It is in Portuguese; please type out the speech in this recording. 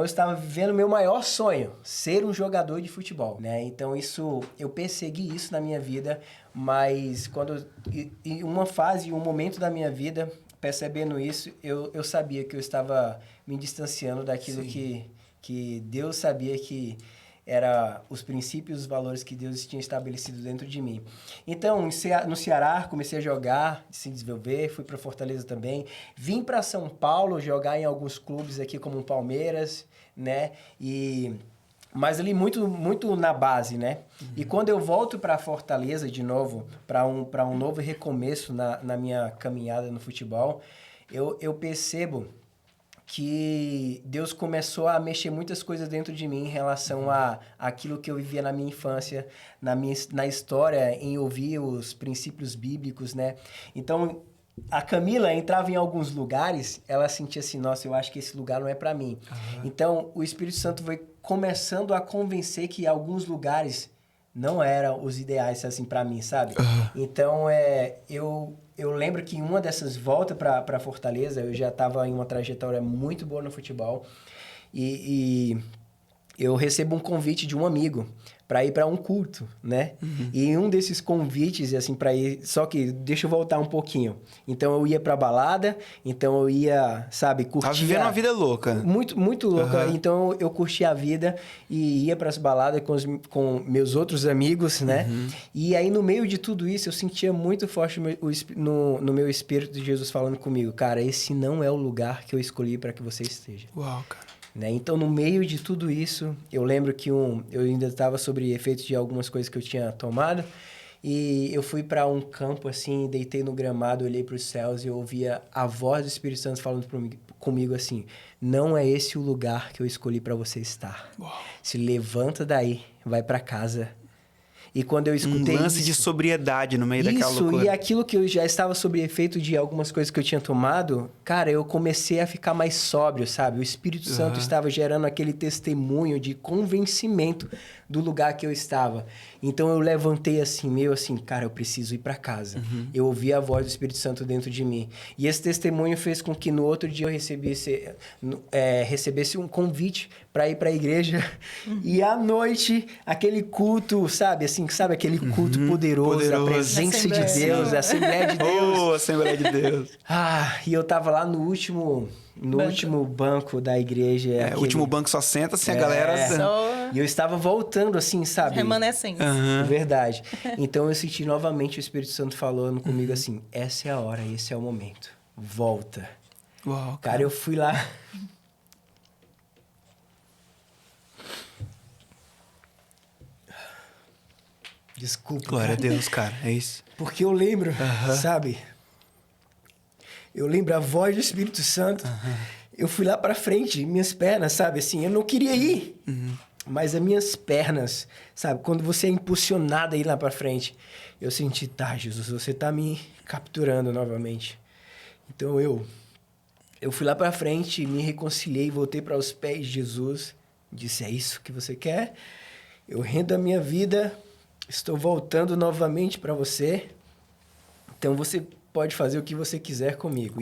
Eu estava vivendo o meu maior sonho, ser um jogador de futebol, né? Então eu persegui isso na minha vida, mas em uma fase, um momento da minha vida, percebendo isso, eu sabia que eu estava me distanciando daquilo que Deus sabia que era os princípios, os valores que Deus tinha estabelecido dentro de mim. Então, no Ceará, comecei a jogar, se desenvolver, fui para Fortaleza também. Vim para São Paulo jogar em alguns clubes aqui, como o Palmeiras, né? Mas ali muito na base, né? E quando eu volto para Fortaleza de novo, para um novo recomeço na minha caminhada no futebol, eu percebo que Deus começou a mexer muitas coisas dentro de mim em relação a aquilo que eu vivia na minha infância, na história, em ouvir os princípios bíblicos, né? Então, a Camila entrava em alguns lugares, ela sentia assim, nossa, eu acho que esse lugar não é para mim. Uhum. Então, o Espírito Santo foi começando a convencer que alguns lugares não eram os ideais, assim, para mim, sabe? Uhum. Então, eu lembro que em uma dessas voltas para Fortaleza, eu já estava em uma trajetória muito boa no futebol e eu recebo um convite de um amigo para ir para um culto, né? Uhum. E um desses convites, assim, para ir... Só que, deixa eu voltar um pouquinho. Então, eu ia pra balada, então eu ia, sabe, curtir... Tava vivendo uma vida louca. Muito louca. Uhum. Então, eu curtia a vida e ia pras baladas com meus outros amigos, né? Uhum. E aí, no meio de tudo isso, eu sentia muito forte no meu espírito de Jesus falando comigo. Cara, esse não é o lugar que eu escolhi para que você esteja. Uau, cara. Né? Então, no meio de tudo isso, eu lembro que eu ainda estava sob efeitos de algumas coisas que eu tinha tomado. E eu fui para um campo, assim, deitei no gramado, olhei para os céus e eu ouvia a voz do Espírito Santo falando comigo assim, não é esse o lugar que eu escolhi para você estar. Uau. Se levanta daí, vai para casa. E quando eu escutei um lance de sobriedade no meio daquela loucura. Isso, e aquilo que eu já estava sob efeito de algumas coisas que eu tinha tomado, cara, eu comecei a ficar mais sóbrio, sabe? O Espírito Santo estava gerando aquele testemunho de convencimento do lugar que eu estava. Então eu levantei assim, cara, eu preciso ir para casa. Uhum. Eu ouvi a voz do Espírito Santo dentro de mim. E esse testemunho fez com que no outro dia eu recebesse um convite para ir para a igreja. Uhum. E à noite, aquele culto, sabe? Assim, sabe aquele culto poderoso, a presença de Deus, a Assembleia de Deus. Oh, Assembleia de Deus. E eu tava lá no último banco da igreja. O último banco só senta assim, a galera... E eu estava voltando assim, sabe? Remanescente. Uhum. Verdade. Então eu senti novamente o Espírito Santo falando comigo assim, essa é a hora, esse é o momento. Volta. Uau, cara, eu fui lá... Desculpa. Glória a Deus, cara. É isso. Porque eu lembro, sabe? Eu lembro a voz do Espírito Santo. Eu fui lá pra frente, minhas pernas, sabe? Assim, eu não queria ir. Mas as minhas pernas, sabe? Quando você é impulsionado a ir lá pra frente, eu senti, tá, Jesus, você tá me capturando novamente. Então eu fui lá pra frente, me reconciliei, voltei para os pés de Jesus. Disse, é isso que você quer? Eu rendo a minha vida... Estou voltando novamente para você. Então, você pode fazer o que você quiser comigo.